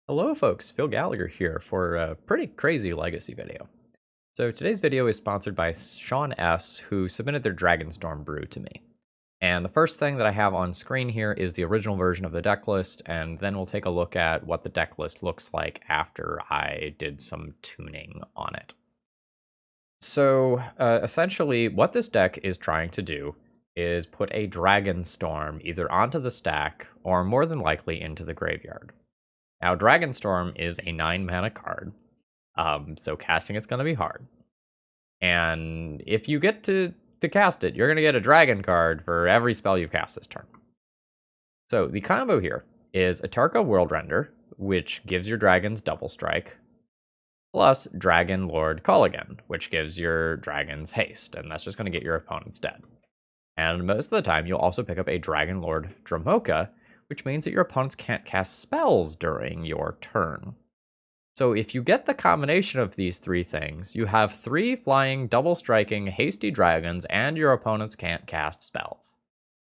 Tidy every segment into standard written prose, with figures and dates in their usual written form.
Hello folks, Phil Gallagher here for a pretty crazy legacy video. So today's video is sponsored by Sean S, who submitted their Dragonstorm brew to me. And the first thing that I have on screen here is the original version of the deck list, and then we'll take a look at what the deck list looks like after I did some tuning on it. So essentially what this deck is trying to do is put a Dragonstorm either onto the stack or more than likely into the graveyard. Now, Dragonstorm is a 9-mana card, so casting it's going to be hard. And if you get to cast it, you're going to get a dragon card for every spell you cast this turn. So the combo here is Atarka Worldrender, which gives your dragons double strike, plus Dragonlord Kolaghan, which gives your dragons haste, and that's just going to get your opponents dead. And most of the time, you'll also pick up a Dragonlord Dromoka, which means that your opponents can't cast spells during your turn. So if you get the combination of these three things, you have 3 flying, double-striking, hasty dragons, and your opponents can't cast spells.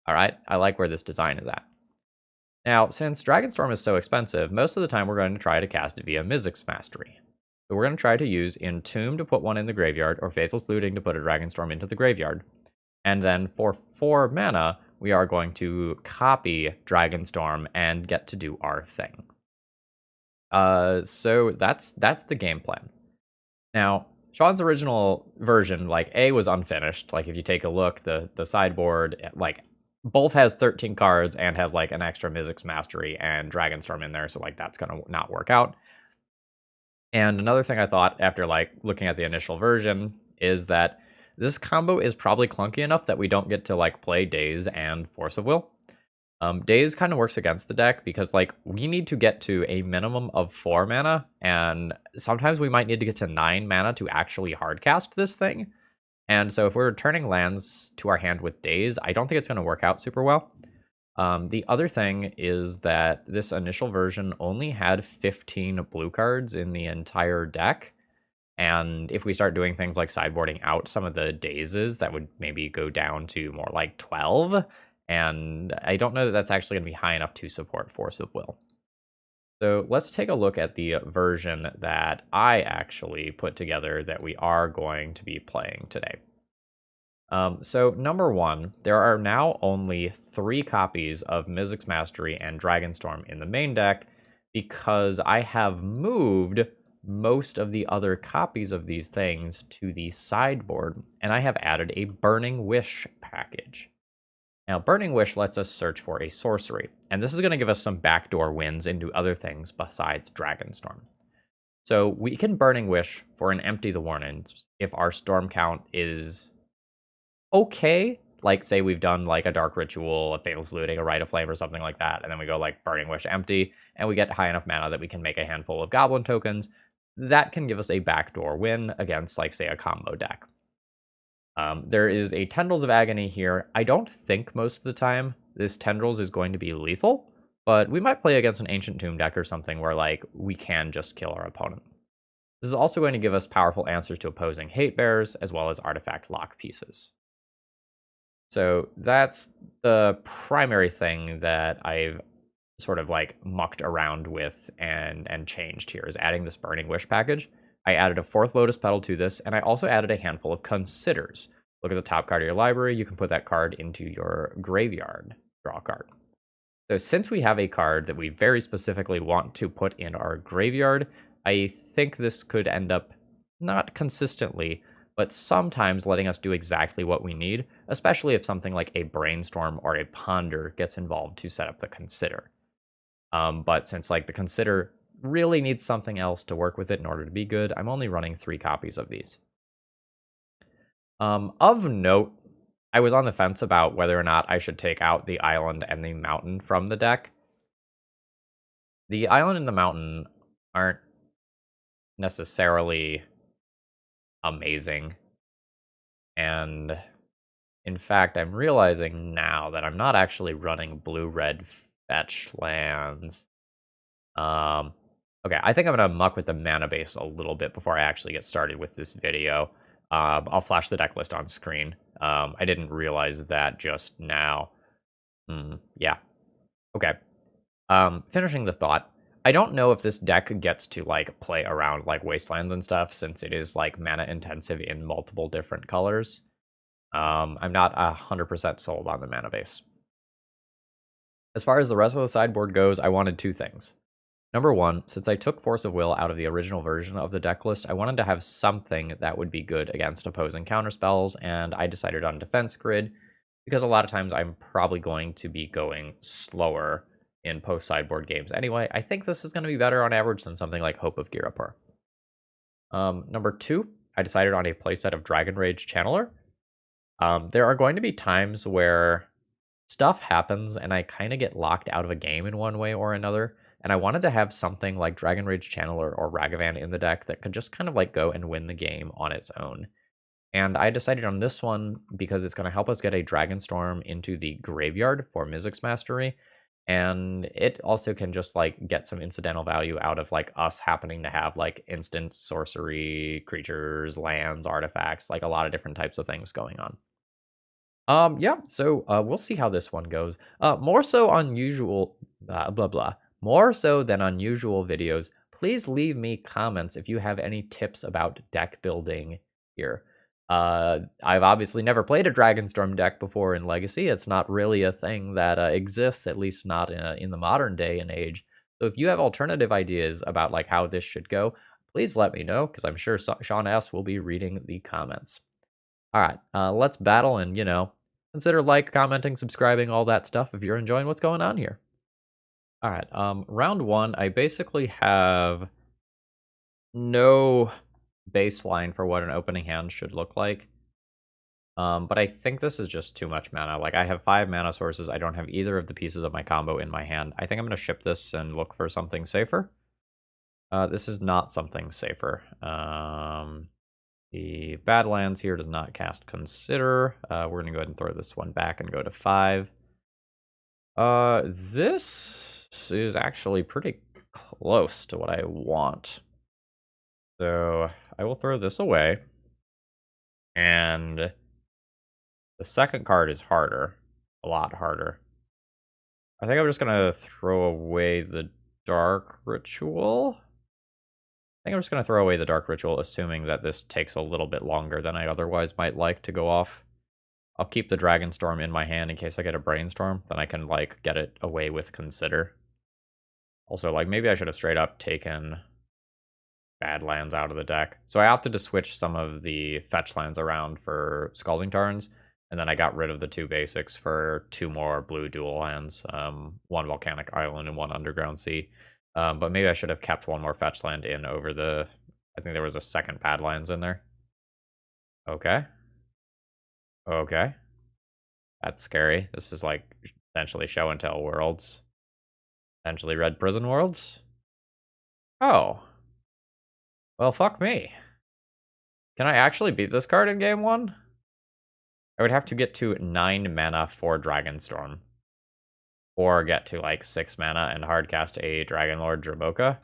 Alright, I like where this design is at. Now, since Dragonstorm is so expensive, most of the time we're going to try to cast it via Mizzix Mastery. So we're going to try to use Entomb to put one in the graveyard, or Faithless Looting to put a Dragonstorm into the graveyard. And then for 4 mana, we are going to copy Dragonstorm and get to do our thing. So that's the game plan. Now, Sean's original version, like, A was unfinished. Like, if you take a look, the sideboard, like, both has 13 cards and has, like, an extra Mizzix Mastery and Dragonstorm in there, so, like, that's gonna not work out. And another thing I thought after, like, looking at the initial version is that this combo is probably clunky enough that we don't get to, like, play Daze and Force of Will. Daze kind of works against the deck because, like, we need to get to a minimum of 4 mana, and sometimes we might need to get to 9 mana to actually hardcast this thing. And so if we're returning lands to our hand with Daze, I don't think it's going to work out super well. The other thing is that this initial version only had 15 blue cards in the entire deck. And if we start doing things like sideboarding out some of the Dazes, that would maybe go down to more like 12. And I don't know that that's actually going to be high enough to support Force of Will. So let's take a look at the version that I actually put together that we are going to be playing today. So number 1, there are now only 3 copies of Mizzix Mastery and Dragonstorm in the main deck because I have moved most of the other copies of these things to the sideboard, and I have added a Burning Wish package. Now, Burning Wish lets us search for a sorcery, and this is going to give us some backdoor wins into other things besides Dragonstorm. So we can Burning Wish for an Empty the Warrens if our storm count is okay. Like, say we've done like a Dark Ritual, a Faithless Looting, a Rite of Flame, or something like that, and then we go like Burning Wish Empty, and we get high enough mana that we can make a handful of Goblin tokens. That can give us a backdoor win against, like, say, a combo deck. There is a Tendrils of Agony here. I don't think most of the time this Tendrils is going to be lethal, but we might play against an Ancient Tomb deck or something where, like, we can just kill our opponent. This is also going to give us powerful answers to opposing Hate Bears, as well as artifact lock pieces. So that's the primary thing that I've sort of, like, mucked around with and changed here, is adding this Burning Wish package. I added a 4th Lotus Petal to this, and I also added a handful of Considers. Look at the top card of your library. You can put that card into your graveyard. Draw a card. So since we have a card that we very specifically want to put in our graveyard, I think this could end up not consistently, but sometimes letting us do exactly what we need, especially if something like a Brainstorm or a Ponder gets involved to set up the Consider. But since, like, the Consider really needs something else to work with it in order to be good, I'm only running 3 copies of these. Of note, I was on the fence about whether or not I should take out the island and the mountain from the deck. The island and the mountain aren't necessarily amazing. And in fact, I'm realizing now that I'm not actually running blue-red fetch lands. Okay, I think I'm going to muck with the mana base a little bit before I actually get started with this video. I'll flash the deck list on screen. I didn't realize that just now. Yeah. Okay. Finishing the thought, I don't know if this deck gets to like play around like wastelands and stuff since it is like mana intensive in multiple different colors. I'm not 100% sold on the mana base. As far as the rest of the sideboard goes, I wanted two things. Number one, since I took Force of Will out of the original version of the deck list, I wanted to have something that would be good against opposing counterspells, and I decided on Defense Grid, because a lot of times I'm probably going to be going slower in post-sideboard games anyway. I think this is going to be better on average than something like Hope of Girapur. Number two, I decided on a playset of Dragon Rage Channeler. There are going to be times where stuff happens and I kind of get locked out of a game in one way or another, and I wanted to have something like Dragon Rage Channeler or Ragavan in the deck that could just kind of like go and win the game on its own. And I decided on this one because it's going to help us get a Dragonstorm into the graveyard for Mizzix Mastery. And it also can just like get some incidental value out of like us happening to have like instant sorcery, creatures, lands, artifacts, like a lot of different types of things going on. Yeah, so we'll see how this one goes. More so unusual, more so than unusual videos, please leave me comments if you have any tips about deck building here. I've obviously never played a Dragonstorm deck before in Legacy. It's not really a thing that exists, at least not in the modern day and age. So if you have alternative ideas about like how this should go, please let me know, because I'm sure Sean S. will be reading the comments. All right, let's battle and, consider like, commenting, subscribing, all that stuff if you're enjoying what's going on here. All right, round one, I basically have no baseline for what an opening hand should look like. But I think this is just too much mana. Like, I have 5 mana sources. I don't have either of the pieces of my combo in my hand. I think I'm going to ship this and look for something safer. This is not something safer. The Badlands here does not cast Consider. We're going to go ahead and throw this one back and go to 5. This is actually pretty close to what I want. So I will throw this away. And the second card is harder. A lot harder. I think I'm just going to throw away the Dark Ritual. I think I'm just going to throw away the Dark Ritual, assuming that this takes a little bit longer than I otherwise might like to go off. I'll keep the Dragonstorm in my hand in case I get a Brainstorm. Then I can, like, get it away with Consider. Also, like, maybe I should have straight up taken Badlands out of the deck. So I opted to switch some of the fetch lands around for Scalding Tarns, and then I got rid of the 2 basics for 2 more blue dual lands, 1 Volcanic Island and 1 Underground Sea. But maybe I should have kept 1 more fetch land in over the... I think there was a second Badlands in there. Okay. Okay. That's scary. This is like potentially show and tell worlds. Potentially red prison worlds. Oh. Well, fuck me. Can I actually beat this card in game 1? I would have to get to 9 mana for Dragonstorm. Or get to like 6 mana and hardcast a Dragonlord Dromoka.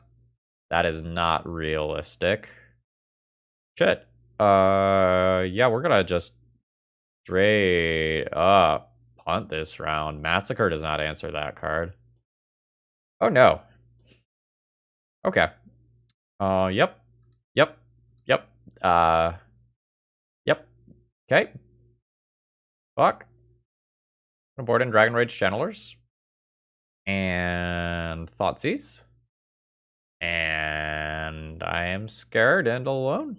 That is not realistic. Shit. Yeah, we're gonna just straight up punt this round. Massacre does not answer that card. Oh no. Okay. Yep. Yep. Yep. Yep. Okay. Fuck. I'm gonna board in Dragon Rage Channelers. And Thoughtseize. And I am scared and alone.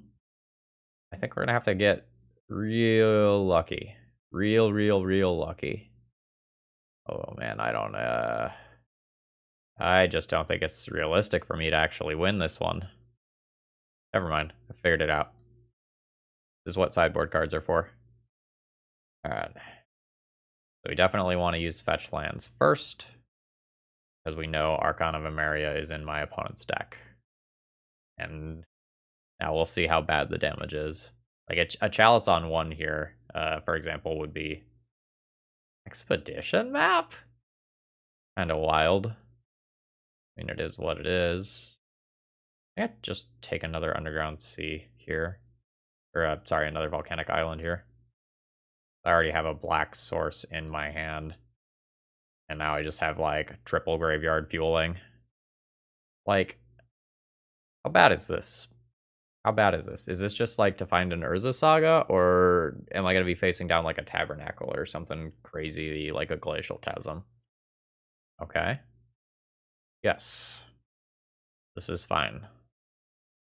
I think we're gonna have to get real lucky. Real lucky. Oh man, I just don't think it's realistic for me to actually win this one. Never mind, I figured it out. This is what sideboard cards are for. Alright. So we definitely want to use fetch lands first, because we know Archon of Emeria is in my opponent's deck. And now we'll see how bad the damage is. Like a Chalice on 1 here, for example, would be Expedition map? Kind of wild. I mean, it is what it is. I can't just take another Underground Sea here. Or, sorry, another Volcanic Island here. I already have a black source in my hand. And now I just have, like, triple graveyard fueling. Like, how bad is this? How bad is this? Is this just like to find an Urza Saga, or am I going to be facing down like a Tabernacle or something crazy like a Glacial Chasm? Okay. Yes. This is fine.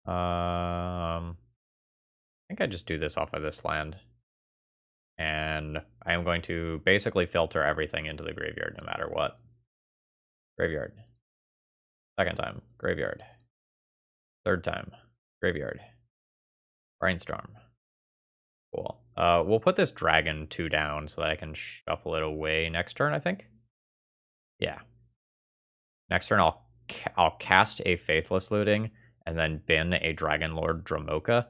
I think I just do this off of this land. And I am going to basically filter everything into the graveyard no matter what. Graveyard. Second time, graveyard. Third time, graveyard. Brainstorm. Cool. We'll put this dragon 2 down so that I can shuffle it away next turn, I think. Yeah. Next turn, I'll cast a Faithless Looting and then bin a Dragonlord Dromoka,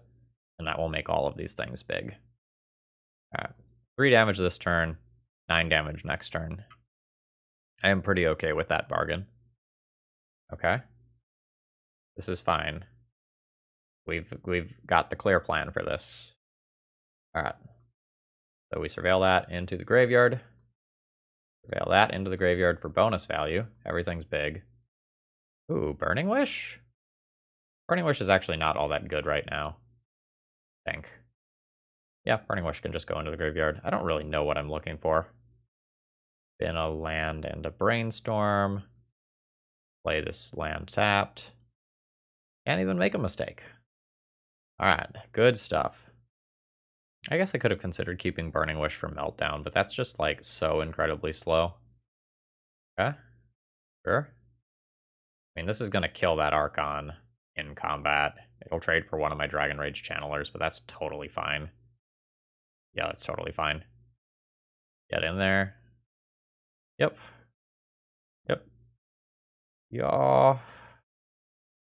and that will make all of these things big. Alright. 3 damage this turn, 9 damage next turn. I am pretty okay with that bargain. Okay. This is fine. We've got the clear plan for this. Alright. So we surveil that into the graveyard. Surveil that into the graveyard for bonus value. Everything's big. Ooh, Burning Wish? Burning Wish is actually not all that good right now, I think. Yeah, Burning Wish can just go into the graveyard. I don't really know what I'm looking for. Bin a land and a Brainstorm. Play this land tapped. Can't even make a mistake. Alright, good stuff. I guess I could have considered keeping Burning Wish for Meltdown, but that's just, like, so incredibly slow. Okay. Sure. I mean, this is going to kill that Archon in combat. It'll trade for one of my Dragon Rage Channelers, but that's totally fine. Yeah, that's totally fine. Get in there. Yep. Yep. Yeah.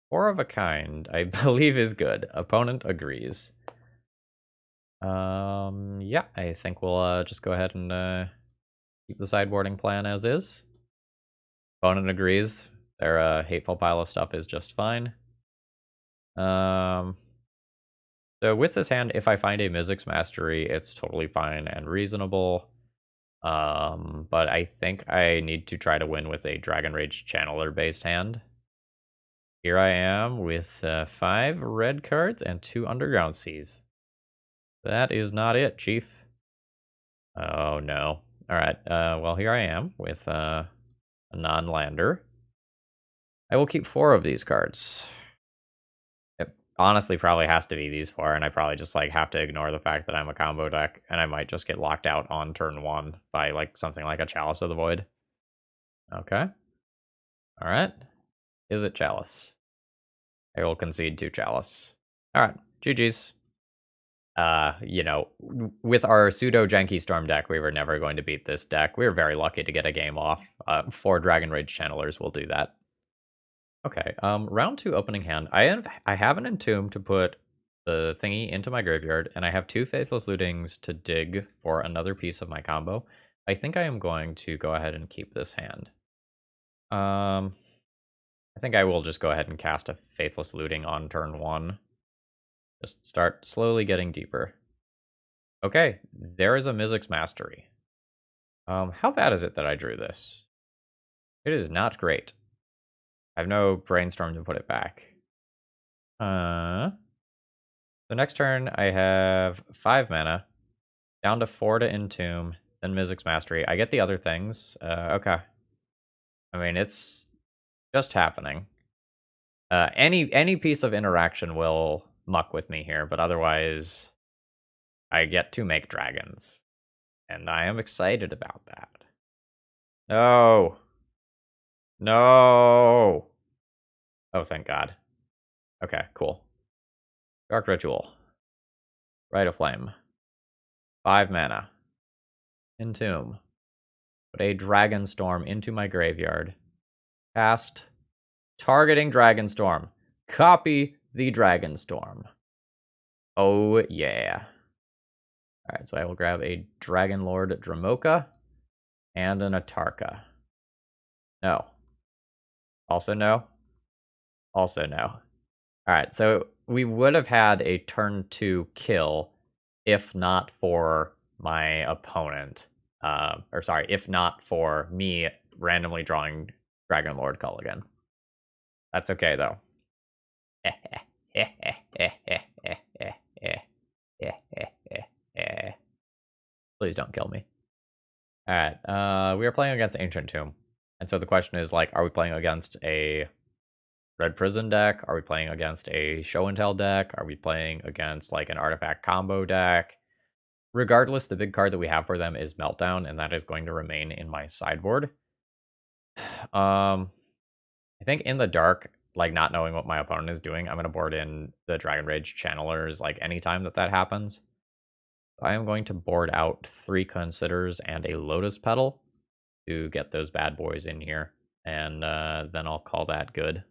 4 of a kind, I believe is good. Opponent agrees. Yeah, I think we'll just go ahead and keep the sideboarding plan as is. Opponent agrees. Their hateful pile of stuff is just fine. So with this hand, if I find a Mizzix Mastery, it's totally fine and reasonable. But I think I need to try to win with a Dragon Rage Channeler based hand. Here I am with 5 red cards and 2 Underground Seas. That is not it, Chief. Oh no. Alright, well here I am with a non-lander. I will keep 4 of these cards. It honestly probably has to be these 4, and I probably just like have to ignore the fact that I'm a combo deck, and I might just get locked out on turn 1 by like something like a Chalice of the Void. Okay. Alright. Is it Chalice? I will concede to Chalice. Alright, GG's. You know, with our pseudo janky Storm deck, we were never going to beat this deck. We were very lucky to get a game off. 4 Dragon Rage Channelers will do that. Okay, round 2 opening hand. I have an Entomb to put the thingy into my graveyard, and I have 2 Faithless Lootings to dig for another piece of my combo. I think I am going to go ahead and keep this hand. I think I will just go ahead and cast a Faithless Looting on turn 1. Just start slowly getting deeper. Okay, there is a Mizzix Mastery. How bad is it that I drew this? It is not great. I have no Brainstorm to put it back. So next turn, I have 5 mana, down to 4 to Entomb, then Mizzix Mastery. I get the other things. Okay. I mean, it's just happening. Any piece of interaction will muck with me here, but otherwise, I get to make dragons. And I am excited about that. No. No. Oh, thank God. Okay, cool. Dark Ritual. Rite of Flame. 5 mana. Entomb. Put a Dragonstorm into my graveyard. Cast. Targeting Dragonstorm. Copy the Dragonstorm. Oh, yeah. Alright, so I will grab a Dragonlord Dromoka and an Atarka. No. Also no. Also no. Alright, so we would have had a turn 2 kill if not for my opponent. Or sorry, if not for me randomly drawing Dragonlord Kolaghan. That's okay, though. Please don't kill me. Alright, we are playing against Ancient Tomb. And so the question is, like, are we playing against a Red Prison deck? Are we playing against a Show and Tell deck? Are we playing against, like, an artifact combo deck? Regardless, the big card that we have for them is Meltdown, and that is going to remain in my sideboard. I think in the dark, like, not knowing what my opponent is doing, I'm going to board in the Dragon Rage Channelers, like, anytime that happens. I am going to board out 3 Considers and a Lotus Petal to get those bad boys in here, and then I'll call that good.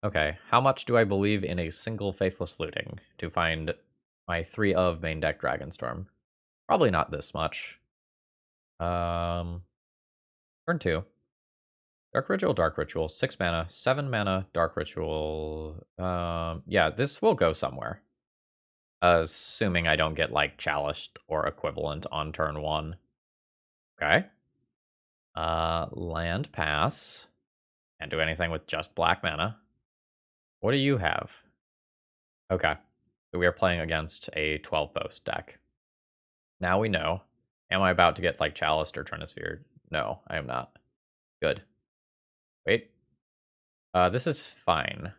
Okay, how much do I believe in a single Faithless Looting to find my 3 of main deck Dragonstorm? Probably not this much. Turn 2. Dark Ritual, 6 mana, 7 mana, Dark Ritual. Yeah, this will go somewhere. Assuming I don't get, like, Chaliced or equivalent on turn 1. Okay. Land pass. Can't do anything with just black mana. What do you have? Okay. So we are playing against a 12 Boast deck. Now we know. Am I about to get, like, Chaliced or Trinisphere? No, I am not. Good. Wait. This is fine.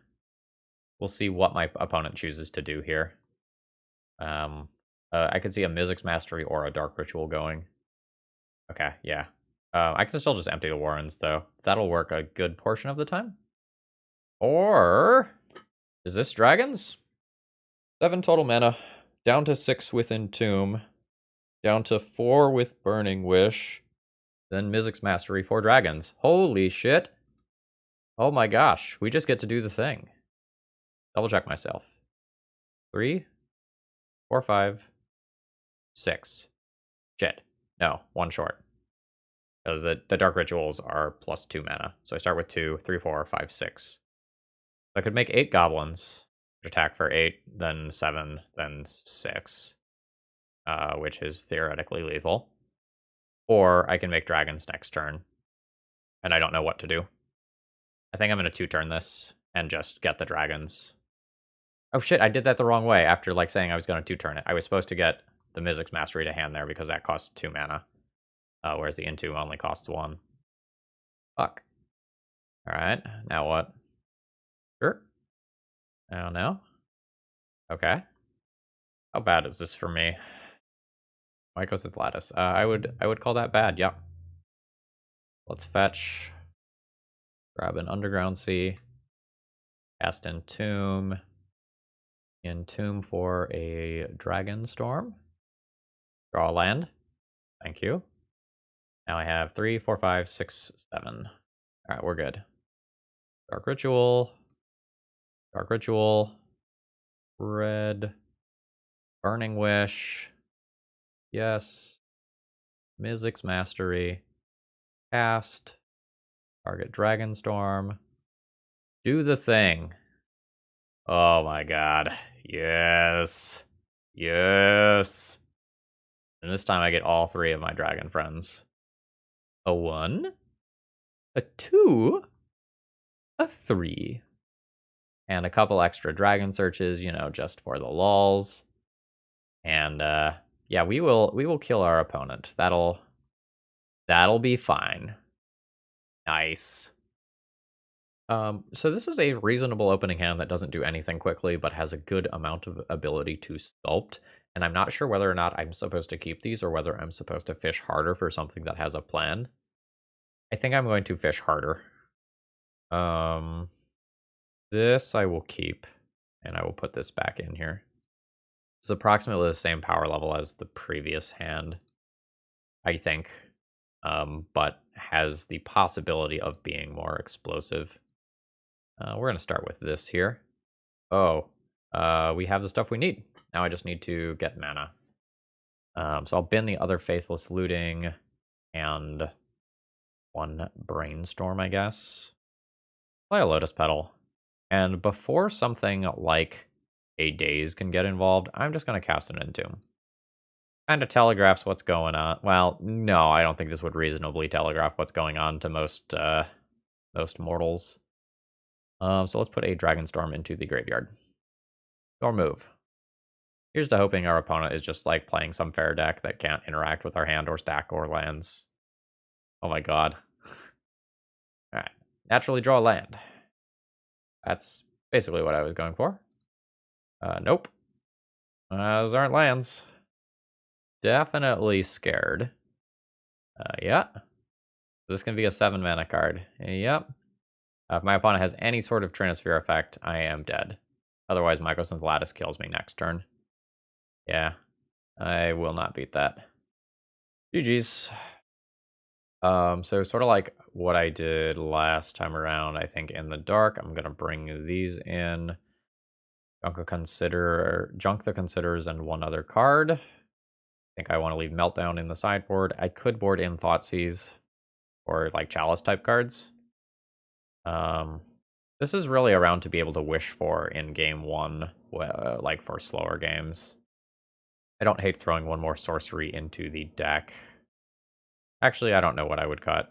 We'll see what my opponent chooses to do here. I could see a Mizzix Mastery or a Dark Ritual going. Okay, yeah. I can still just empty the Warrens, though. That'll work a good portion of the time. Or is this Dragons? 7 total mana. Down to 6 with Entomb. Down to 4 with Burning Wish. Then Mizzix Mastery for Dragons. Holy shit. Oh my gosh. We just get to do the thing. Double check myself. 3, 4, 5, 6. Shit. No, 1 short. Because the Dark Rituals are plus 2 mana. So I start with 2, 3, 4, 5, 6. I could make 8 Goblins. Attack for 8, then 7, then 6. Which is theoretically lethal. Or I can make Dragons next turn. And I don't know what to do. I think I'm going to 2-turn this and just get the Dragons. Oh shit, I did that the wrong way after, like, saying I was going to 2-turn it. I was supposed to get the Mizzix Mastery to hand there because that costs 2 mana. Whereas the Into only costs 1. Fuck. Alright, now what? Sure. I don't know. Okay. How bad is this for me? Mycosynth Lattice. I would call that bad, yep. Let's fetch. Grab an Underground Sea. Cast Entomb. Entomb for a Dragonstorm. Draw a land. Thank you. Now I have 3, 4, 5, 6, 7. Alright, we're good. Dark Ritual. Dark Ritual. Red. Burning Wish. Yes. Mizzix Mastery. Cast. Target Dragonstorm. Do the thing. Oh my god. Yes. Yes. And this time I get all 3 of my dragon friends. A 1. A 2. A 3. And a couple extra dragon searches, you know, just for the lulz. And yeah, we will kill our opponent. That'll be fine. Nice. So this is a reasonable opening hand that doesn't do anything quickly, but has a good amount of ability to sculpt. And I'm not sure whether or not I'm supposed to keep these or whether I'm supposed to fish harder for something that has a plan. I think I'm going to fish harder. This I will keep, and I will put this back in here. It's approximately the same power level as the previous hand, I think, but has the possibility of being more explosive. We're going to start with this here. Oh, we have the stuff we need. Now I just need to get mana. So I'll bin the other Faithless Looting and 1 Brainstorm, I guess. Play a Lotus Petal. And before something like a Daze can get involved, I'm just going to cast an Entomb. Kind of telegraphs what's going on. Well, no, I don't think this would reasonably telegraph what's going on to most mortals. So let's put a Dragonstorm into the graveyard. Your move. Here's to hoping our opponent is just like playing some fair deck that can't interact with our hand or stack or lands. Oh my god. Alright. Naturally draw a land. That's basically what I was going for. Nope. Those aren't lands. Definitely scared. Yeah. This can be a 7 mana card. Yep. If my opponent has any sort of Trinisphere effect, I am dead. Otherwise, Mycosynth Lattice kills me next turn. Yeah. I will not beat that. GG's. So sort of like what I did last time around, I think in the dark, I'm gonna bring these in. Junk the Considers and one other card. I think I want to leave Meltdown in the sideboard. I could board in Thoughtseize or like Chalice type cards. This is really around to be able to wish for in game 1, like for slower games. I don't hate throwing one more sorcery into the deck. Actually, I don't know what I would cut.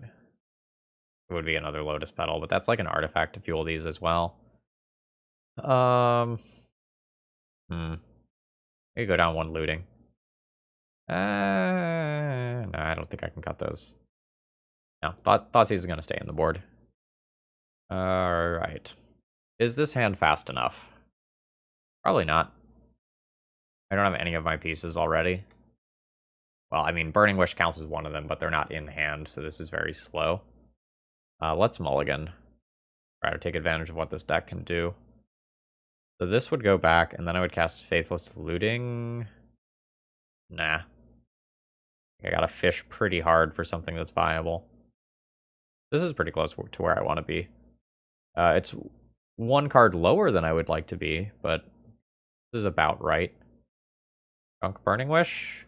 It would be another Lotus Petal, but that's like an artifact to fuel these as well. Maybe go down 1 looting. No, I don't think I can cut those. No, Thoughtseize is going to stay in the board. Alright. Is this hand fast enough? Probably not. I don't have any of my pieces already. Well, I mean, Burning Wish counts as one of them, but they're not in hand, so this is very slow. Let's mulligan. Try to take advantage of what this deck can do. So this would go back, and then I would cast Faithless Looting. Nah. I gotta fish pretty hard for something that's viable. This is pretty close to where I want to be. It's 1 card lower than I would like to be, but this is about right. Junk Burning Wish.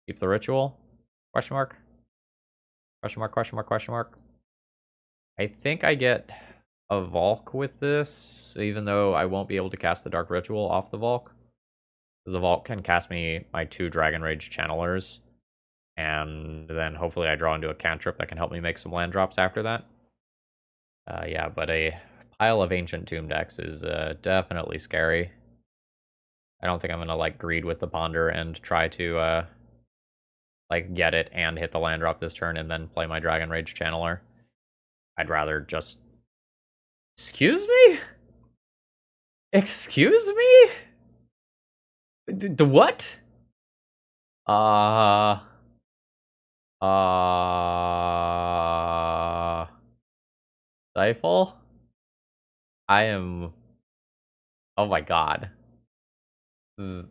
Keep the ritual. Question mark. Question mark, question mark, question mark. I think I get a Valk with this, even though I won't be able to cast the Dark Ritual off the Valk. Because the Valk can cast me my 2 Dragon Rage Channelers, and then hopefully I draw into a cantrip that can help me make some land drops after that. Yeah, but a pile of Ancient Tomb decks is definitely scary. I don't think I'm gonna like greed with the Ponder and try to like get it and hit the land drop this turn and then play my Dragon Rage Channeler. I'd rather just... Excuse me? Excuse me? The what? Stifle? I am... Oh my god. I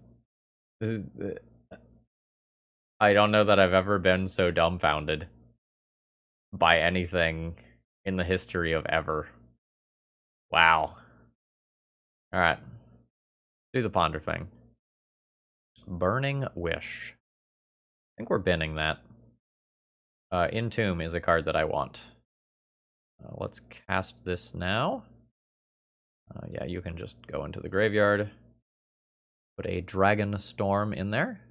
don't know that I've ever been so dumbfounded by anything in the history of ever. Wow. Alright. Do the ponder thing. Burning Wish. I think we're binning that. Entomb is a card that I want. Let's cast this now. Yeah, you can just go into the graveyard. Put a Dragonstorm in there.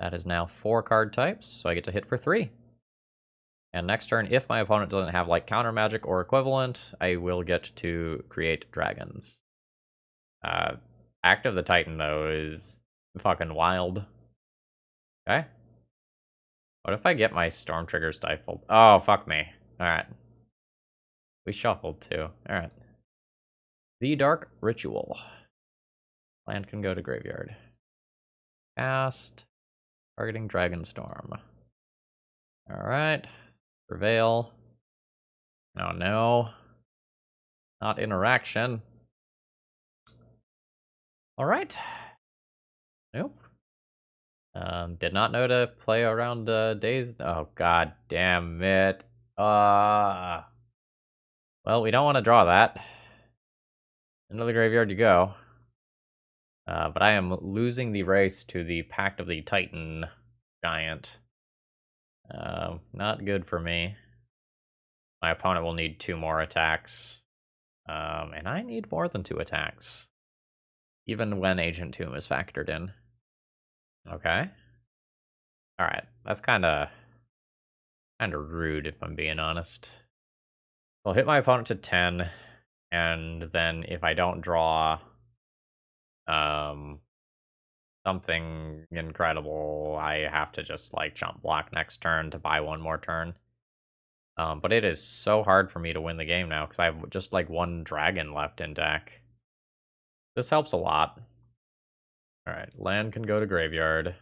That is now 4 card types, so I get to hit for 3. And next turn, if my opponent doesn't have like counter magic or equivalent, I will get to create dragons. Act of the Titan, though, is fucking wild. Okay. What if I get my Storm Trigger stifled? Oh, fuck me. Alright. We shuffled, too. Alright. The Dark Ritual. Land can go to graveyard. Cast. Targeting Dragonstorm. Alright. Prevail. Oh no. Not interaction. Alright. Nope. Did not know to play around Dazed. Oh god damn it. Well, we don't want to draw that. Into the graveyard you go. But I am losing the race to the Pact of the Titan giant. Not good for me. My opponent will need 2 more attacks. And I need more than 2 attacks. Even when Ancient Tomb is factored in. Okay. Alright, that's kinda rude if I'm being honest. I'll hit my opponent to 10, And then if I don't draw something incredible, I have to just like chump block next turn to buy one more turn. But it is so hard for me to win the game now because I have just like one dragon left in deck. This helps a lot. Alright, land can go to graveyard.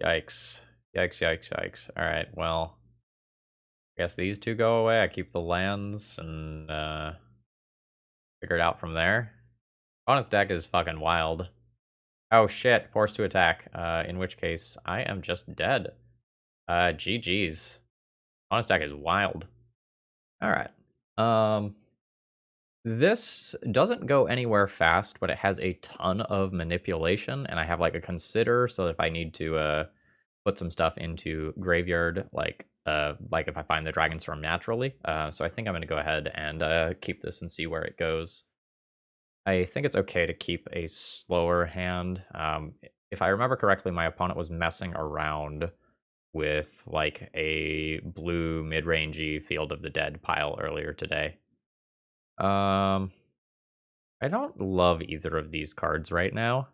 Yikes. Yikes, yikes, yikes. Alright, well, I guess these two go away. I keep the lands and figure it out from there. Opponent's deck is fucking wild. Oh shit, forced to attack. In which case, I am just dead. GG's. Opponent's deck is wild. Alright. This doesn't go anywhere fast, but it has a ton of manipulation, and I have like a consider, so if I need to put some stuff into graveyard, like if I find the Dragonstorm naturally. So I think I'm gonna go ahead and keep this and see where it goes. I think it's okay to keep a slower hand. If I remember correctly, my opponent was messing around with like a blue mid-rangey Field of the Dead pile earlier today. I don't love either of these cards right now,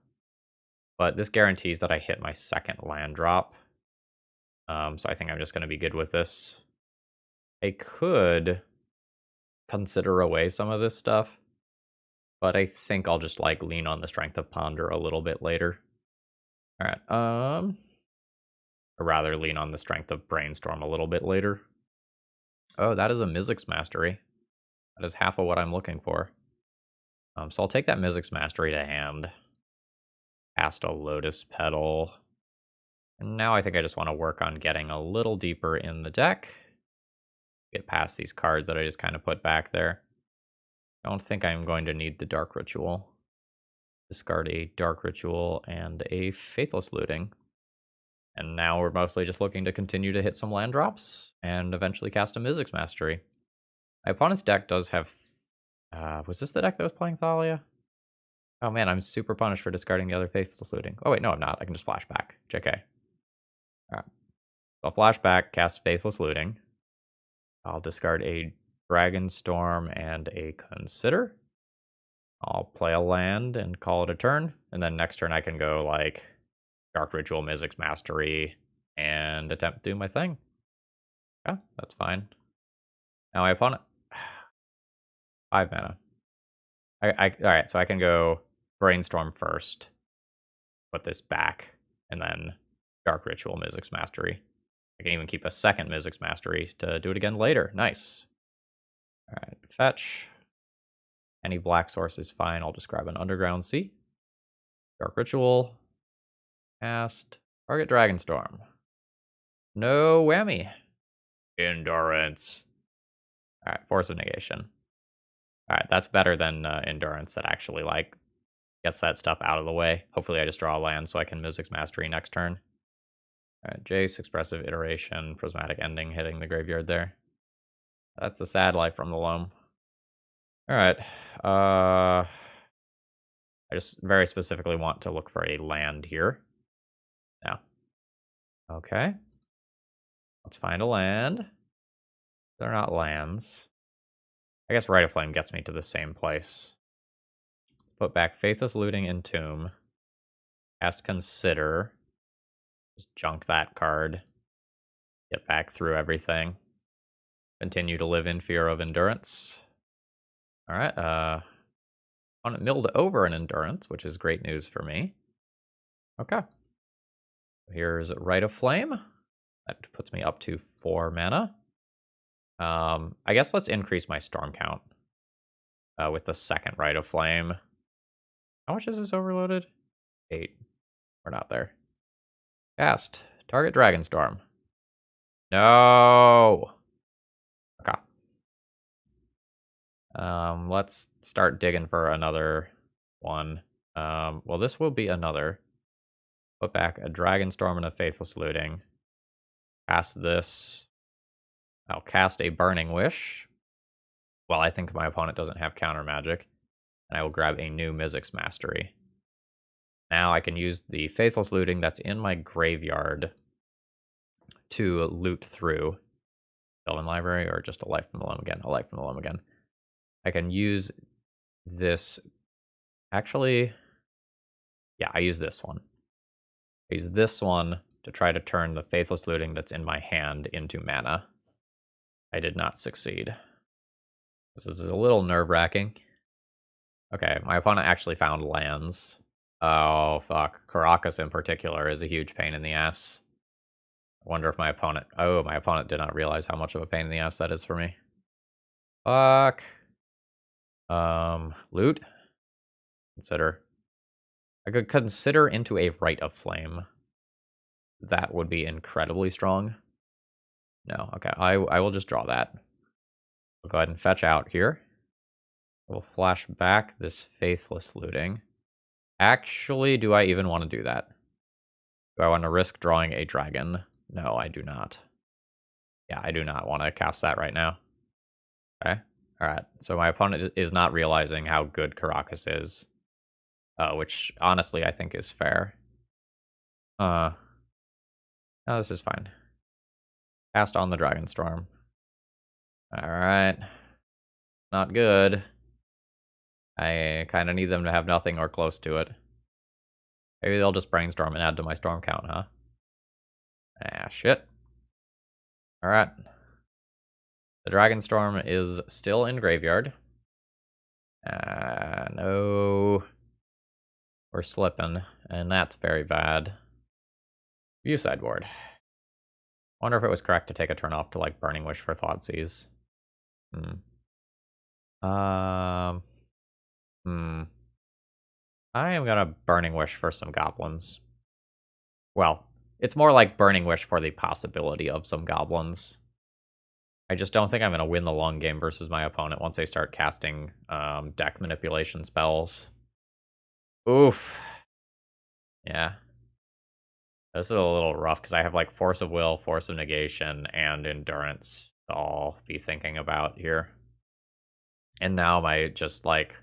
but this guarantees that I hit my second land drop. So I think I'm just going to be good with this. I could consider away some of this stuff, but I think I'll just like lean on the Strength of Ponder a little bit later. All right, or rather lean on the Strength of Brainstorm a little bit later. Oh, that is a Mizzix Mastery. That is half of what I'm looking for. So I'll take that Mizzix Mastery to hand. Cast a Lotus Petal. And now I think I just want to work on getting a little deeper in the deck. Get past these cards that I just kind of put back there. Don't think I'm going to need the Dark Ritual. Discard a Dark Ritual and a Faithless Looting. And now we're mostly just looking to continue to hit some land drops and eventually cast a Mizzix Mastery. My opponent's deck does have... was this the deck that was playing Thalia? Oh man, I'm super punished for discarding the other Faithless Looting. Oh wait, no I'm not. I can just flashback. JK. Alright. I'll flashback, cast Faithless Looting. I'll discard a Dragonstorm and a Consider. I'll play a land and call it a turn. And then next turn I can go like Dark Ritual, Mizzix Mastery, and attempt to do my thing. Yeah, that's fine. Now my opponent... 5 mana. Alright, so I can go Brainstorm first. Put this back. And then Dark Ritual, Mizzix Mastery. I can even keep a second Mizzix Mastery to do it again later. Nice. Alright, fetch. Any black source is fine. I'll just grab an Underground Sea. Dark Ritual. Cast. Target Dragonstorm. No whammy. Endurance. Alright, Force of Negation. Alright, that's better than Endurance that actually, like, gets that stuff out of the way. Hopefully I just draw a land so I can Mizzix Mastery next turn. Alright, Jace, Expressive Iteration, Prismatic Ending hitting the graveyard there. That's a sad life from the loam. Alright, I just very specifically want to look for a land here. Now. Okay. Let's find a land. They're not lands. I guess Rite of Flame gets me to the same place. Put back Faithless Looting and Tomb. Cast Consider. Just junk that card. Get back through everything. Continue to live in fear of Endurance. Alright, on it milled over an Endurance, which is great news for me. Okay. Here's Rite of Flame. That puts me up to 4 mana. I guess let's increase my storm count with the second Rite of Flame. How much is this overloaded? 8. We're not there. Cast. Target Dragonstorm. No! Okay. Let's start digging for another one. Well, this will be another. Put back a Dragonstorm and a Faithless Looting. Cast this. I'll cast a Burning Wish. Well, I think my opponent doesn't have counter magic. And I will grab a new Mizzix Mastery. Now I can use the Faithless Looting that's in my graveyard to loot through. Sylvan Library or just a Life from the Loam again? A Life from the Loam again. I can use this. Actually, yeah, I use this one. I use this one to try to turn the Faithless Looting that's in my hand into mana. I did not succeed. This is a little nerve-wracking. Okay, my opponent actually found lands. Oh, fuck. Caracas in particular is a huge pain in the ass. I wonder if my opponent... Oh, my opponent did not realize how much of a pain in the ass that is for me. Fuck. Loot? Consider. I could consider into a Rite of Flame. That would be incredibly strong. No, okay, I will just draw that. I'll go ahead and fetch out here. We'll flash back this Faithless Looting. Actually, do I even want to do that? Do I want to risk drawing a dragon? No, I do not. Yeah, I do not want to cast that right now. Okay, alright. So my opponent is not realizing how good Caracas is. Which, honestly, I think is fair. No, this is fine. Cast on the Dragonstorm. Alright. Not good. I kind of need them to have nothing or close to it. Maybe they'll just brainstorm and add to my storm count, huh? Ah, shit. Alright. The Dragonstorm is still in graveyard. No. We're slipping, and that's very bad. View sideboard. Wonder if it was correct to take a turn off to, like, Burning Wish for Thoughtseize. I am gonna Burning Wish for some goblins. Well, it's more like Burning Wish for the possibility of some goblins. I just don't think I'm gonna win the long game versus my opponent once they start casting deck manipulation spells. Oof. Yeah. This is a little rough because I have like Force of Will, Force of Negation, and Endurance to all be thinking about here. And now my just like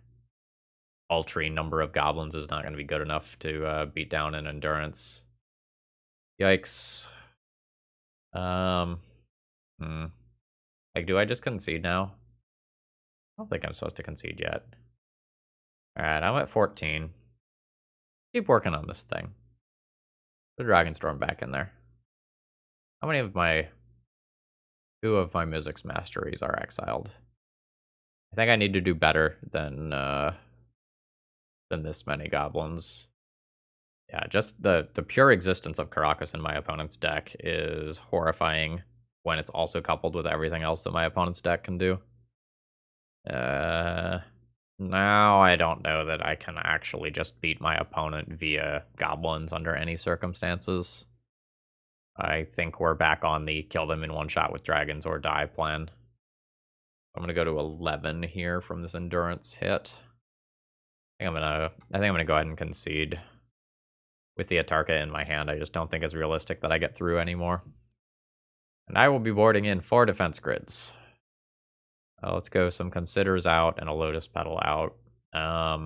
paltry number of goblins is not going to be good enough to beat down an Endurance. Yikes. Like, do I just concede now? I don't think I'm supposed to concede yet. Alright, I'm at 14. Keep working on this thing. The Dragonstorm back in there. How many of my... 2 of my Mizzix Masteries are exiled. I think I need to do better than this many goblins. Yeah, just the pure existence of Caracas in my opponent's deck is horrifying when it's also coupled with everything else that my opponent's deck can do. Now I don't know that I can actually just beat my opponent via goblins under any circumstances. I think we're back on the kill them in one shot with dragons or die plan. I'm gonna go to 11 here from this endurance hit. I think I'm gonna go ahead and concede. With the Atarka in my hand, I just don't think it's realistic that I get through anymore. And I will be boarding in 4 defense grids. Let's go some Considers out and a Lotus Petal out. I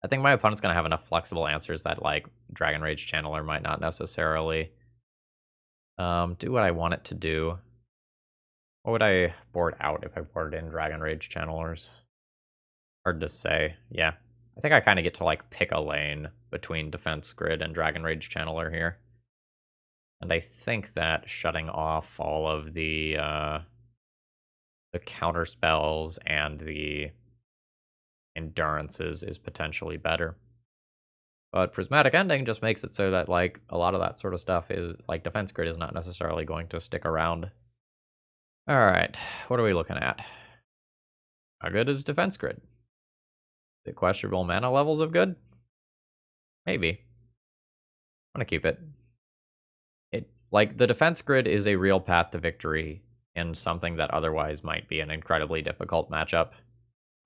think my opponent's going to have enough flexible answers that, like, Dragon Rage Channeler might not necessarily do what I want it to do. What would I board out if I boarded in Dragon Rage Channelers? Hard to say. Yeah. I think I kind of get to, like, pick a lane between Defense Grid and Dragon Rage Channeler here. And I think that shutting off all of the counter spells and the endurances is potentially better. But Prismatic Ending just makes it so that, like, a lot of that sort of stuff is, like, Defense Grid is not necessarily going to stick around. Alright, what are we looking at? How good is Defense Grid? The questionable mana levels of good? Maybe. I'm gonna keep it. Like, the Defense Grid is a real path to victory in something that otherwise might be an incredibly difficult matchup.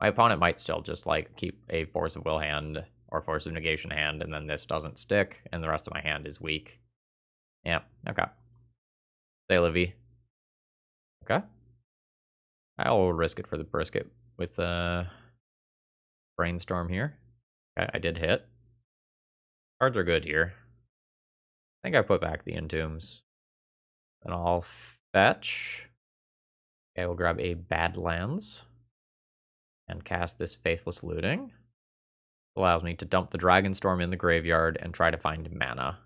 My opponent might still just, like, keep a Force of Will hand or Force of Negation hand, and then this doesn't stick, and the rest of my hand is weak. Yeah, okay. Say Livy. Okay. I'll risk it for the brisket with Brainstorm here. Okay, I did hit. Cards are good here. I think I put back the Entombs. Then I'll fetch. Okay, we'll grab a Badlands. and cast this Faithless Looting. Allows me to dump the Dragonstorm in the graveyard and try to find mana.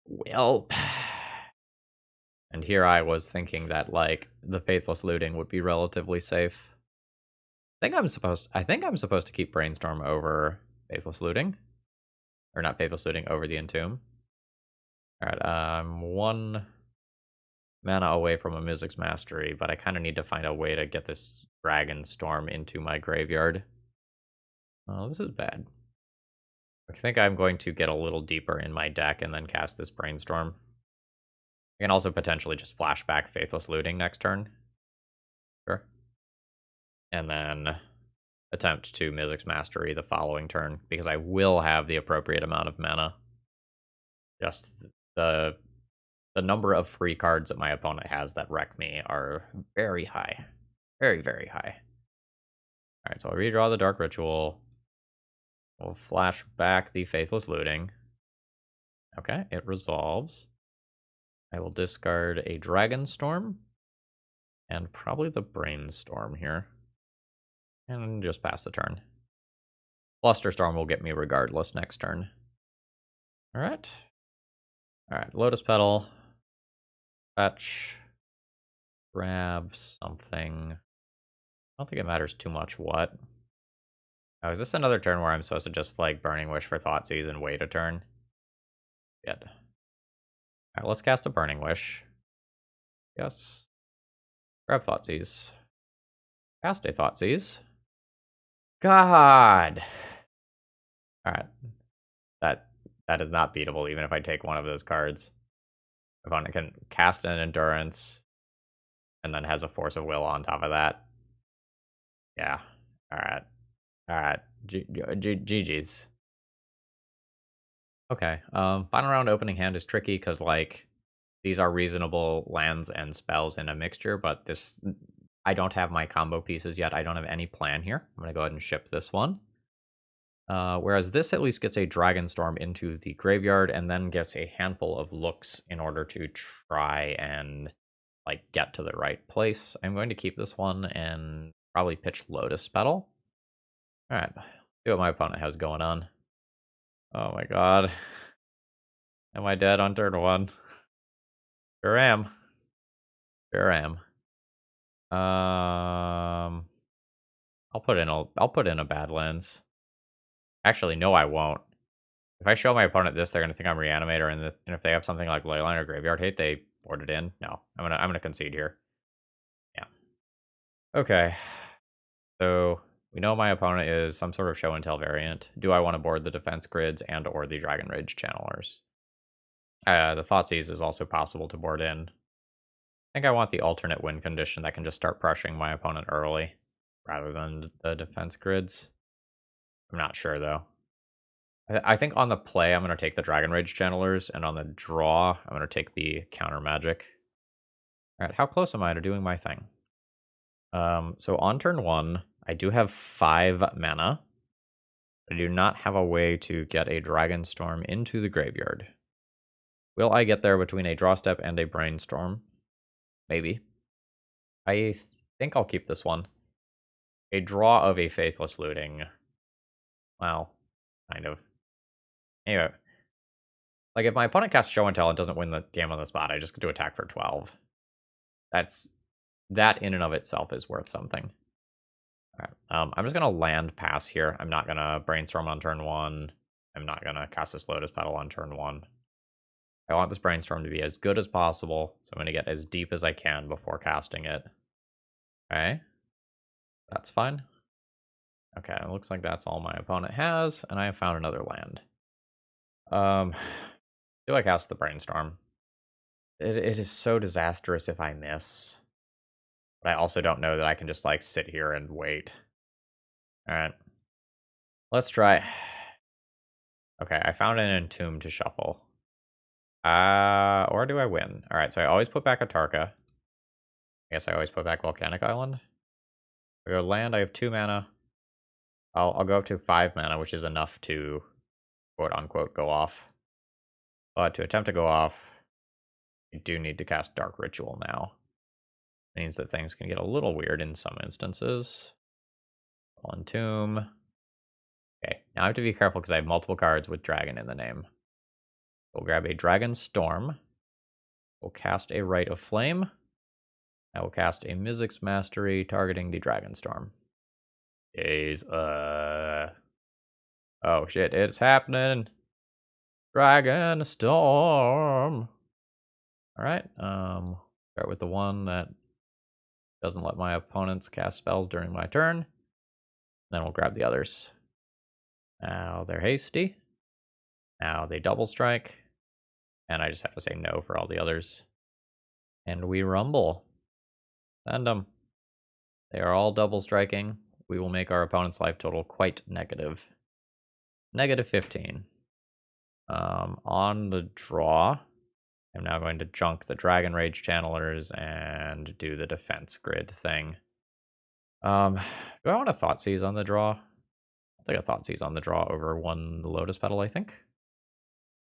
Well, and here I was thinking that, like, the Faithless Looting would be relatively safe. I think I'm supposed to keep Brainstorm over Faithless Looting. Or not Faithless Looting, over the Entomb. Alright, I'm 1 mana away from a Mizzix Mastery, but I kind of need to find a way to get this Dragonstorm into my graveyard. Oh, this is bad. I think I'm going to get a little deeper in my deck and then cast this Brainstorm. I can also potentially just flashback Faithless Looting next turn. Sure. And then attempt to Mizzix Mastery the following turn, because I will have the appropriate amount of mana. Just the number of free cards that my opponent has that wreck me are very high. Very, very high. Alright, so I'll redraw the Dark Ritual. We'll flash back the Faithless Looting. Okay, it resolves. I will discard a Dragonstorm. And probably the Brainstorm here. And just pass the turn. Flusterstorm will get me regardless next turn. Alright. Alright, Lotus Petal. Fetch. Grab something. I don't think it matters too much what. Oh, is this another turn where I'm supposed to just, like, Burning Wish for Thoughtseize and wait a turn? Good. Alright, let's cast a Burning Wish. Yes. Grab Thoughtseize. Cast a Thoughtseize. God! Alright. That is not beatable, even if I take one of those cards. My opponent can cast an Endurance, and then has a Force of Will on top of that. Yeah. Alright. Alright. GG's. Okay. Final round opening hand is tricky, because, like, these are reasonable lands and spells in a mixture, but this... I don't have my combo pieces yet. I don't have any plan here. I'm going to go ahead and ship this one. Whereas this at least gets a Dragonstorm into the graveyard and then gets a handful of looks in order to try and, like, get to the right place. I'm going to keep this one and probably pitch Lotus Petal. Alright, see what my opponent has going on. Oh my god. Am I dead on turn 1? Sure am. Sure am. I'll put in a Badlands. Actually, no, I won't. If I show my opponent this, they're gonna think I'm Reanimator, and if they have something like Leyline or Graveyard Hate, they board it in. No, I'm gonna concede here. Yeah. Okay. So we know my opponent is some sort of Show and Tell variant. Do I want to board the Defense Grids and or the Dragon Rage Channelers? The Thoughtseize is also possible to board in. I think I want the alternate win condition that can just start pressuring my opponent early, rather than the Defense Grids. I'm not sure, though. I think on the play, I'm going to take the Dragon Rage Channelers, and on the draw, I'm going to take the Counter Magic. Alright, how close am I to doing my thing? So on turn 1, I do have 5 mana. I do not have a way to get a Dragonstorm into the graveyard. Will I get there between a Draw Step and a Brainstorm? Maybe. I think I'll keep this one. A draw of a Faithless Looting. Well, kind of. Anyway. Like, if my opponent casts Show and Tell and doesn't win the game on the spot, I just get to attack for 12. That in and of itself is worth something. Alright, I'm just going to land pass here. I'm not going to Brainstorm on turn 1. I'm not going to cast this Lotus Petal on turn 1. I want this Brainstorm to be as good as possible, so I'm going to get as deep as I can before casting it. Okay. That's fine. Okay, it looks like that's all my opponent has, and I have found another land. Do I cast the Brainstorm? It is so disastrous if I miss. But I also don't know that I can just, like, sit here and wait. Alright. Let's try. Okay, I found an Entomb to shuffle. Or do I win? Alright, so I always put back Atarka. I guess I always put back Volcanic Island. We go land, I have 2 mana. I'll go up to 5 mana, which is enough to, quote-unquote, go off. But to attempt to go off, I do need to cast Dark Ritual now. It means that things can get a little weird in some instances. One Tomb. Okay, now I have to be careful because I have multiple cards with dragon in the name. We'll grab a Dragonstorm. We'll cast a Rite of Flame. I will cast a Mizzix Mastery targeting the Dragonstorm. Oh shit, it's happening. Dragonstorm. Alright, start with the one that doesn't let my opponents cast spells during my turn. Then we'll grab the others. Now they're hasty. Now they double strike. And I just have to say no for all the others. And we rumble. Send them. They are all double striking. We will make our opponent's life total quite negative. Negative 15. On the draw, I'm now going to junk the Dragon Rage Channelers and do the defense grid thing. Do I want a Thoughtseize on the draw? I'll take a Thoughtseize on the draw over one Lotus Petal, I think.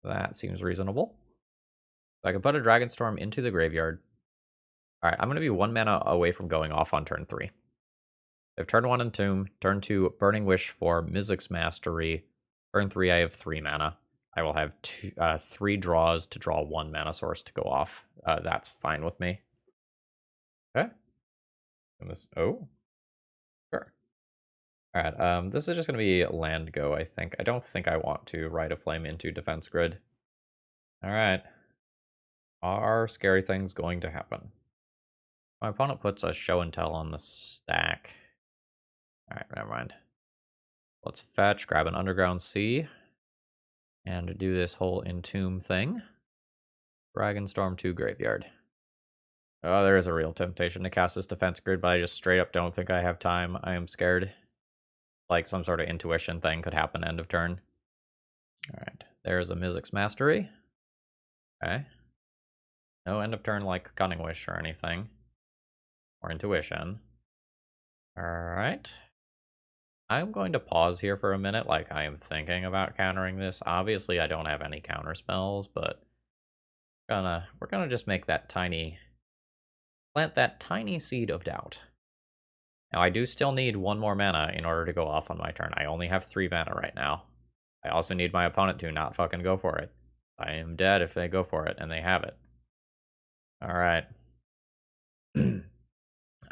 That seems reasonable. So I can put a Dragonstorm into the graveyard. Alright, I'm going to be 1 mana away from going off on turn 3. I have turn 1 Entomb, turn 2 Burning Wish for Mizzix Mastery. Turn 3 I have 3 mana. I will have 3 draws to draw 1 mana source to go off. That's fine with me. Okay. And this, oh. Sure. Alright, this is just going to be land go, I think. I don't think I want to Rite of Flame into defense grid. Alright. Are scary things going to happen? My opponent puts a show and tell on the stack. Alright, never mind. Let's fetch, grab an Underground Sea, and do this whole Entomb thing. Dragonstorm to graveyard. Oh, there is a real temptation to cast this defense grid, but I just straight up don't think I have time. I am scared. Like some sort of intuition thing could happen end of turn. Alright, there's a Mizzix Mastery. Okay. No end of turn like Cunning Wish or anything. Or intuition. Alright. I'm going to pause here for a minute, like I am thinking about countering this. Obviously, I don't have any counter spells, but we're gonna just make that plant that tiny seed of doubt. Now, I do still need 1 more mana in order to go off on my turn. I only have 3 mana right now. I also need my opponent to not fucking go for it. I am dead if they go for it, and they have it. Alright.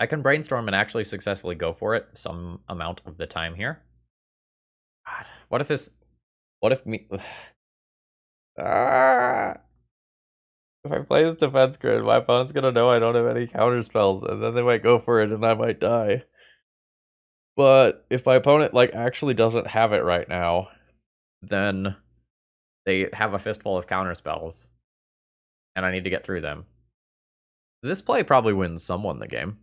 I can brainstorm and actually successfully go for it some amount of the time here. God, what if me... If I play this defense grid, my opponent's gonna know I don't have any counter spells, and then they might go for it and I might die. But if my opponent, like, actually doesn't have it right now, then they have a fistful of counter spells, and I need to get through them. This play probably wins someone the game.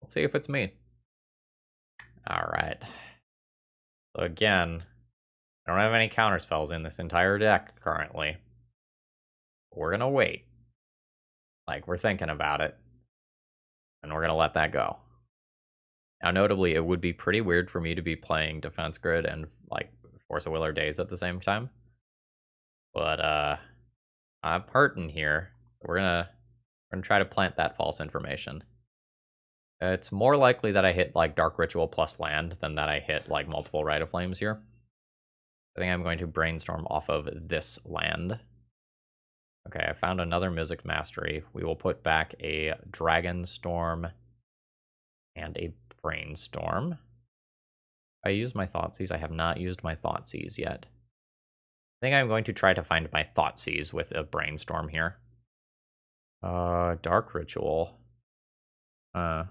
Let's see if it's me. Alright. So again, I don't have any counter spells in this entire deck currently. We're gonna wait. Like, we're thinking about it. And we're gonna let that go. Now, notably, it would be pretty weird for me to be playing Defense Grid and, like, Force of Will or Daze at the same time. But, I'm hurting here. So we're gonna try to plant that false information. It's more likely that I hit, like, Dark Ritual plus land than that I hit, like, multiple Rite of Flames here. I think I'm going to brainstorm off of this land. Okay, I found another Mizzix Mastery. We will put back a Dragonstorm and a Brainstorm. I used my Thoughtseize. I have not used my Thoughtseize yet. I think I'm going to try to find my Thoughtseize with a Brainstorm here. Dark Ritual. Dark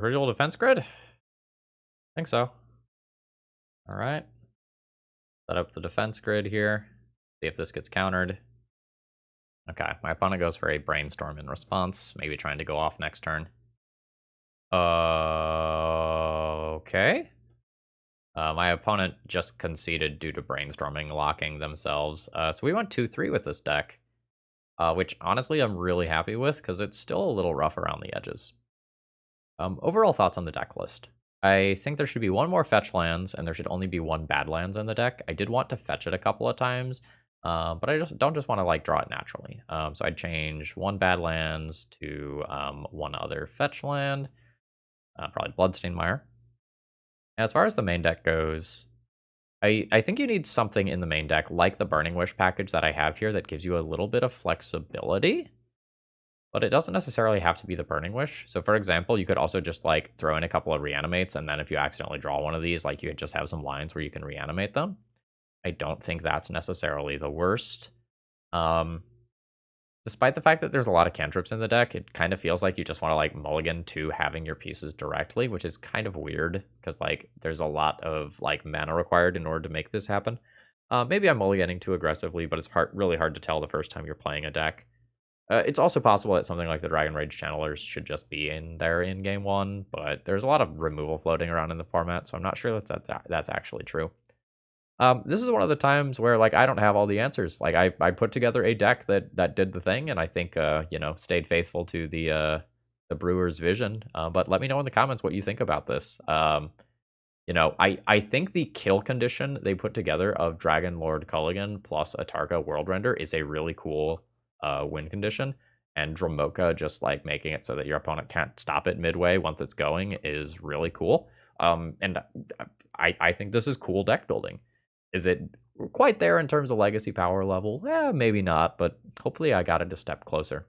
Ritual Defense Grid? I think so. Alright. Set up the Defense Grid here. See if this gets countered. Okay, my opponent goes for a Brainstorm in response, maybe trying to go off next turn. Okay. My opponent just conceded due to Brainstorming, locking themselves. So we went 2-3 with this deck, which honestly I'm really happy with, because it's still a little rough around the edges. Overall thoughts on the deck list. I think there should be 1 more fetch lands, and there should only be 1 Badlands in the deck. I did want to fetch it a couple of times, but I don't just want to, like, draw it naturally. So I'd change 1 Badlands to 1 other fetch land, probably Bloodstained Mire. As far as the main deck goes, I think you need something in the main deck like the Burning Wish package that I have here that gives you a little bit of flexibility, but it doesn't necessarily have to be the Burning Wish. So for example, you could also just like throw in a couple of reanimates, and then if you accidentally draw one of these, like you could just have some lines where you can reanimate them. I don't think that's necessarily the worst. Despite the fact that there's a lot of cantrips in the deck, it kind of feels like you just want to like mulligan to having your pieces directly, which is kind of weird because like there's a lot of like mana required in order to make this happen. Maybe I'm mulliganing too aggressively, but it's really hard to tell the first time you're playing a deck. It's also possible that something like the Dragon Rage Channelers should just be in there in game one, but there's a lot of removal floating around in the format, so I'm not sure that's actually true. This is one of the times where like I don't have all the answers. Like I put together a deck that did the thing, and I think you know, stayed faithful to the brewer's vision. But let me know in the comments what you think about this. You know, I think the kill condition they put together of Dragonlord Kolaghan plus Atarka World Render is a really cool win condition. And Dromoka just like making it so that your opponent can't stop it midway once it's going is really cool. And I think this is cool deck building. Is it quite there in terms of legacy power level? Maybe not, but hopefully I got it a step closer.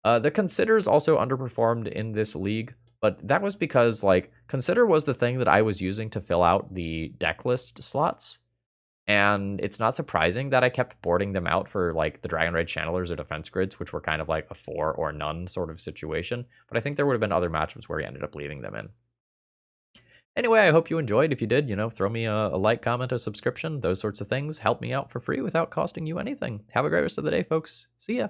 The Considers also underperformed in this league, but that was because, like, Consider was the thing that I was using to fill out the deck list slots, and it's not surprising that I kept boarding them out for, like, the Dragon Rage Channelers or Defense Grids, which were kind of like a 4 or none sort of situation, but I think there would have been other matchups where he ended up leaving them in. Anyway, I hope you enjoyed. If you did, you know, throw me a like, comment, a subscription. Those sorts of things help me out for free without costing you anything. Have a great rest of the day, folks. See ya.